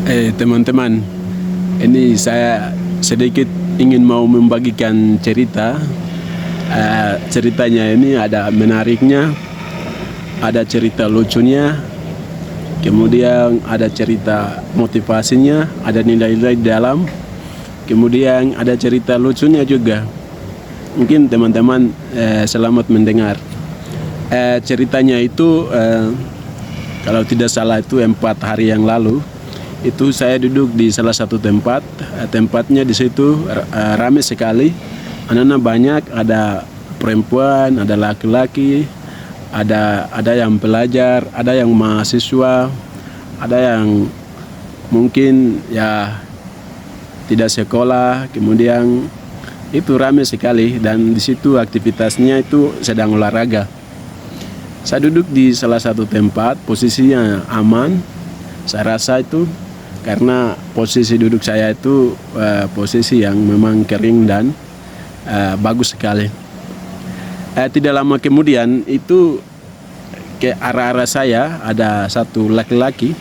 Teman-teman, ini saya sedikit ingin mau membagikan cerita. Ceritanya ini ada menariknya, ada cerita lucunya, kemudian ada cerita motivasinya, ada nilai-nilai di dalam, kemudian ada cerita lucunya juga. Mungkin teman-teman selamat mendengar. Ceritanya itu kalau tidak salah itu 4 hari yang lalu. Itu saya duduk di salah satu tempat, tempatnya di situ ramai sekali, anak-anak banyak, ada perempuan, ada laki-laki, ada yang pelajar, ada yang mahasiswa, ada yang mungkin ya tidak sekolah, kemudian itu ramai sekali dan di situ aktivitasnya itu sedang olahraga. Saya duduk di salah satu tempat, posisinya aman, saya rasa itu. Karena posisi duduk saya itu posisi yang memang kering dan bagus sekali. Tidak lama kemudian itu ke arah-arah saya ada satu laki-laki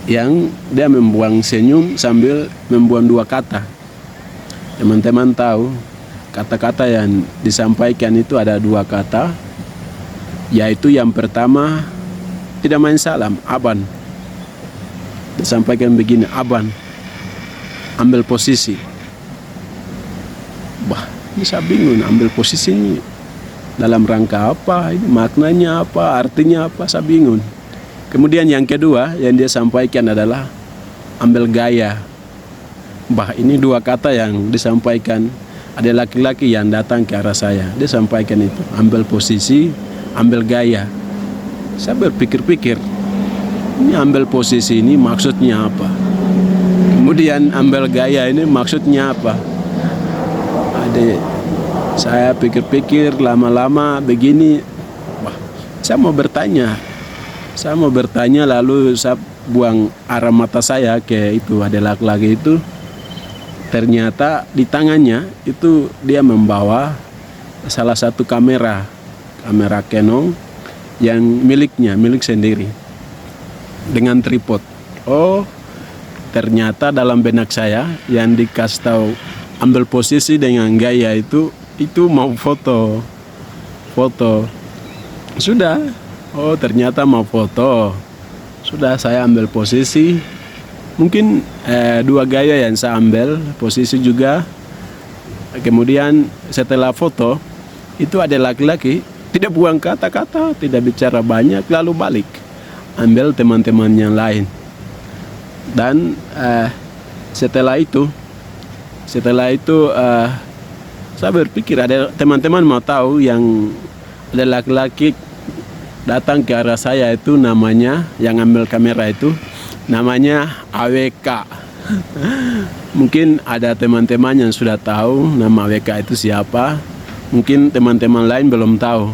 yang dia membuang senyum sambil membuang 2 kata. Teman-teman tahu kata-kata yang disampaikan itu ada 2 kata, yaitu yang pertama tidak main salam, aban. Disampaikan begini, aban, ambil posisi. Bah, ini saya bingung, ambil posisi ini dalam rangka apa, ini maknanya apa, artinya apa, saya bingung. Kemudian yang kedua yang dia sampaikan adalah ambil gaya. Bah, ini 2 kata yang disampaikan. Ada laki-laki yang datang ke arah saya, dia sampaikan itu, ambil posisi, ambil gaya. Saya berpikir-pikir, ini ambil posisi ini maksudnya apa? Kemudian ambil gaya ini maksudnya apa? Saya pikir-pikir lama-lama begini, wah, saya mau bertanya lalu saya buang arah mata saya ke itu, ada laki-laki itu. Ternyata di tangannya itu dia membawa salah satu kamera Canon yang milik sendiri, dengan tripod. Oh, ternyata dalam benak saya yang dikasih tahu ambil posisi dengan gaya itu mau foto. Sudah, oh ternyata mau foto. Sudah, saya ambil posisi. Mungkin 2 gaya yang saya ambil, posisi juga. Kemudian setelah foto itu ada laki-laki tidak buang kata-kata, tidak bicara banyak, lalu balik ambil teman-teman yang lain. Dan setelah itu saya berpikir ada teman-teman mau tahu, yang ada laki-laki datang ke arah saya itu, namanya yang ambil kamera itu namanya AWK. Mungkin ada teman-teman yang sudah tahu nama AWK itu siapa, mungkin teman-teman lain belum tahu.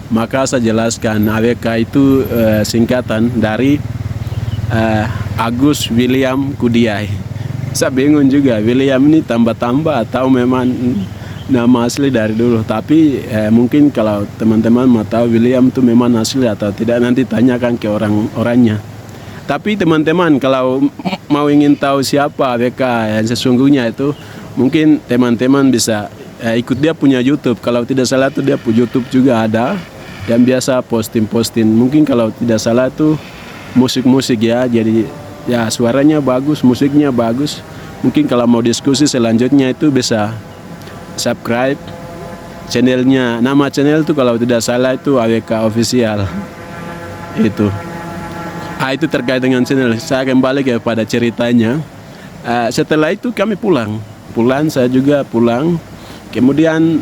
Maka saya jelaskan, AWK itu singkatan dari Agus William Kudiai. Saya bingung juga, William ini tambah-tambah atau memang nama asli dari dulu. Tapi mungkin kalau teman-teman mau tahu William itu memang asli atau tidak, nanti tanyakan ke orang-orangnya. Tapi teman-teman kalau mau ingin tahu siapa AWK yang sesungguhnya itu, mungkin teman-teman bisa ikut dia punya YouTube. Kalau tidak salah itu dia punya YouTube juga ada, yang biasa posting. Mungkin kalau tidak salah itu musik ya, jadi ya suaranya bagus, musiknya bagus. Mungkin kalau mau diskusi selanjutnya itu bisa subscribe channelnya. Nama channel itu kalau tidak salah itu AWK Official. Itu terkait dengan channel. Saya kembali kepada ceritanya. Setelah itu kami pulang, saya juga pulang. Kemudian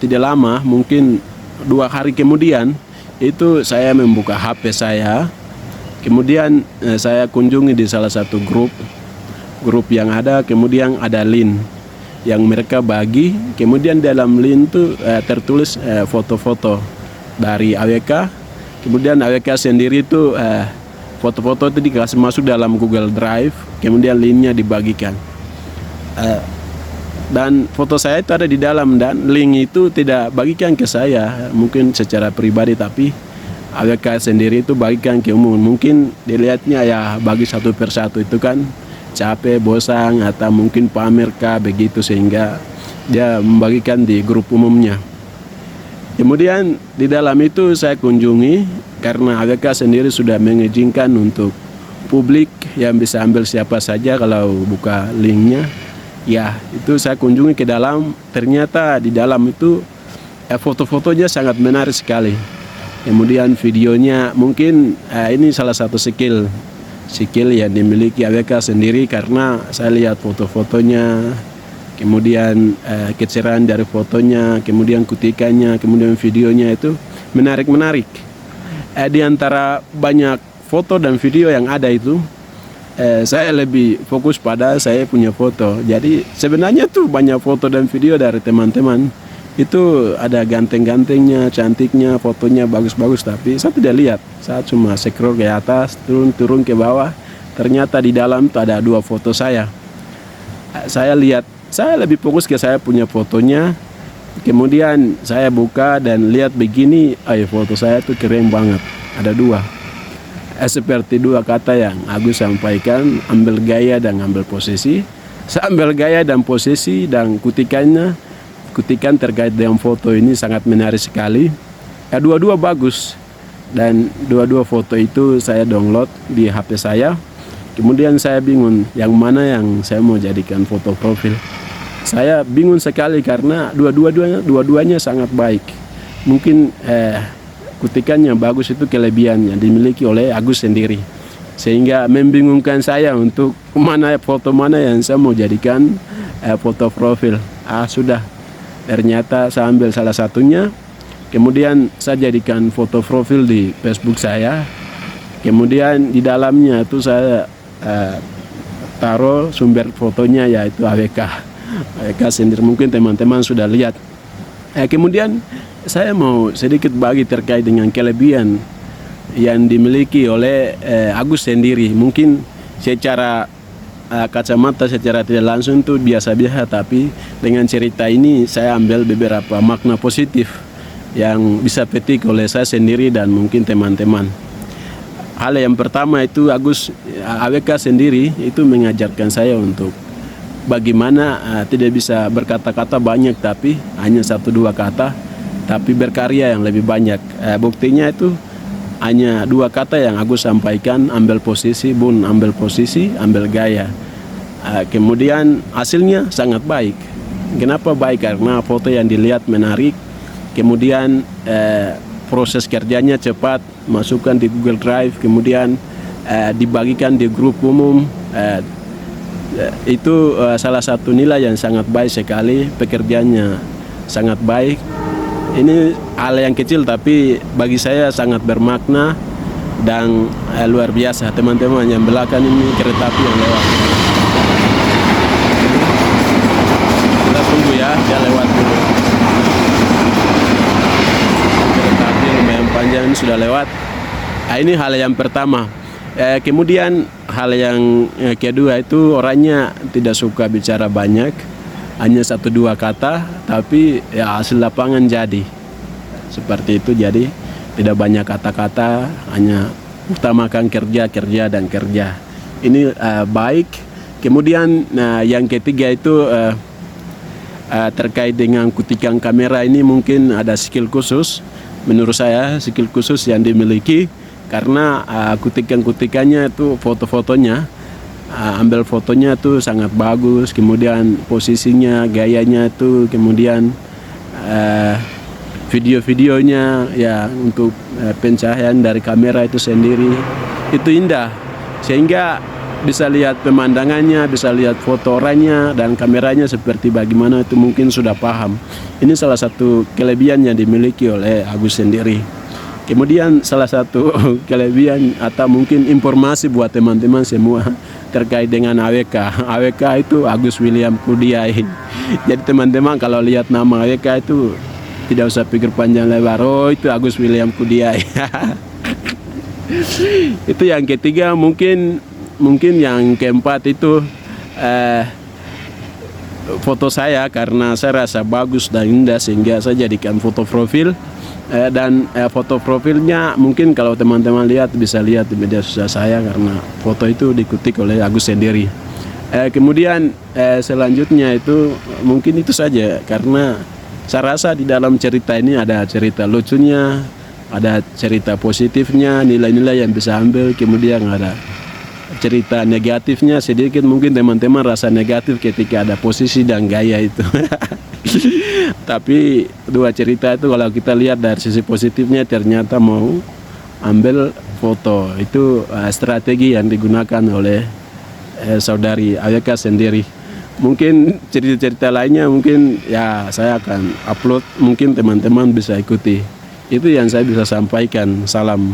tidak lama, mungkin 2 hari kemudian itu saya membuka HP saya. Kemudian saya kunjungi di salah satu grup yang ada. Kemudian ada link yang mereka bagi. Kemudian dalam link itu tertulis foto-foto dari AWK. Kemudian AWK sendiri itu foto-foto itu dikasih masuk dalam Google Drive. Kemudian linknya dibagikan. Dan foto saya itu ada di dalam, dan link itu tidak bagikan ke saya, mungkin secara pribadi, tapi AWK sendiri itu bagikan ke umum. Mungkin dilihatnya ya bagi satu persatu itu kan capek, bosan, atau mungkin pamer kah begitu, sehingga dia membagikan di grup umumnya. Kemudian di dalam itu saya kunjungi karena AWK sendiri sudah mengizinkan untuk publik yang bisa ambil siapa saja kalau buka linknya. Ya, itu saya kunjungi ke dalam, ternyata di dalam itu foto-fotonya sangat menarik sekali. Kemudian videonya mungkin ini salah satu skill yang dimiliki AWK sendiri, karena saya lihat foto-fotonya, kemudian kecerahan dari fotonya, kemudian kutikannya, kemudian videonya itu menarik. Di antara banyak foto dan video yang ada itu, saya lebih fokus pada saya punya foto. Jadi sebenarnya tuh banyak foto dan video dari teman-teman. Itu ada ganteng-gantengnya, cantiknya, fotonya bagus-bagus, tapi saya tidak lihat. Saya cuma scroll ke atas, turun ke bawah. Ternyata di dalam itu ada 2 foto saya. Saya lihat, saya lebih fokus ke saya punya fotonya. Kemudian saya buka dan lihat begini, foto saya itu keren banget. Ada 2. Seperti 2 kata yang Agus sampaikan, ambil gaya dan ambil posisi. Saya ambil gaya dan posisi, dan kutikan terkait dengan foto ini sangat menarik sekali. Dua-dua bagus, dan dua-dua foto itu saya download di HP saya. Kemudian saya bingung yang mana yang saya mau jadikan foto profil. Saya bingung sekali karena dua-duanya sangat baik. Mungkin kutikannya bagus itu kelebihan yang dimiliki oleh Agus sendiri, sehingga membingungkan saya untuk foto mana yang saya mau jadikan foto profil. Sudah, ternyata saya ambil salah satunya, kemudian saya jadikan foto profil di Facebook saya. Kemudian di dalamnya itu saya taruh sumber fotonya, yaitu AWK sendiri. Mungkin teman-teman sudah lihat. Kemudian saya mau sedikit bagi terkait dengan kelebihan yang dimiliki oleh Agus sendiri. Mungkin secara kacamata, secara tidak langsung itu biasa-biasa, tapi dengan cerita ini saya ambil beberapa makna positif yang bisa petik oleh saya sendiri dan mungkin teman-teman. Hal yang pertama itu AWK sendiri itu mengajarkan saya untuk bagaimana tidak bisa berkata-kata banyak, tapi hanya 1-2 kata, tapi berkarya yang lebih banyak. Buktinya itu hanya 2 kata yang Agus sampaikan, ambil posisi, ambil posisi, ambil gaya. Kemudian hasilnya sangat baik. Kenapa baik? Karena foto yang dilihat menarik, kemudian proses kerjanya cepat, masukkan di Google Drive, kemudian dibagikan di grup umum. Itu salah satu nilai yang sangat baik sekali, pekerjaannya sangat baik. Ini hal yang kecil tapi bagi saya sangat bermakna dan luar biasa. Teman-teman yang belakang ini kereta api yang lewat. Kita tunggu ya, dia lewat dulu. Kereta api lumayan panjang ini sudah lewat. Ini hal yang pertama. Kemudian hal yang kedua itu orangnya tidak suka bicara banyak, hanya 1-2 kata, tapi ya hasil lapangan jadi seperti itu. Jadi tidak banyak kata-kata, hanya utamakan kerja. Ini baik. Kemudian yang ketiga itu terkait dengan kutikan kamera. Ini mungkin ada skill khusus, menurut saya skill khusus yang dimiliki, karena kutikannya itu foto-fotonya, ambil fotonya itu sangat bagus, kemudian posisinya, gayanya itu, kemudian video-videonya ya untuk pencahayaan dari kamera itu sendiri itu indah, sehingga bisa lihat pemandangannya, bisa lihat foto orangnya dan kameranya seperti bagaimana, itu mungkin sudah paham. Ini salah satu kelebihan yang dimiliki oleh Agus sendiri. Kemudian salah satu kelebihan atau mungkin informasi buat teman-teman semua terkait dengan AWK. AWK itu Agus William Kudiai. Jadi teman-teman kalau lihat nama AWK itu tidak usah pikir panjang lebar, itu Agus William Kudiai. Itu yang ketiga. Mungkin yang keempat itu foto saya, karena saya rasa bagus dan indah sehingga saya jadikan foto profil. Dan foto profilnya mungkin kalau teman-teman lihat bisa lihat di media sosial saya, karena foto itu diketik oleh Agus sendiri. Kemudian selanjutnya itu mungkin itu saja, karena saya rasa di dalam cerita ini ada cerita lucunya, ada cerita positifnya, nilai-nilai yang bisa ambil, kemudian ada cerita negatifnya sedikit, mungkin teman-teman rasa negatif ketika ada posisi dan gaya itu. Tapi dua cerita itu kalau kita lihat dari sisi positifnya, ternyata mau ambil foto itu strategi yang digunakan oleh saudari Ayaka sendiri. Mungkin cerita-cerita lainnya mungkin ya saya akan upload, mungkin teman-teman bisa ikuti. Itu yang saya bisa sampaikan. Salam.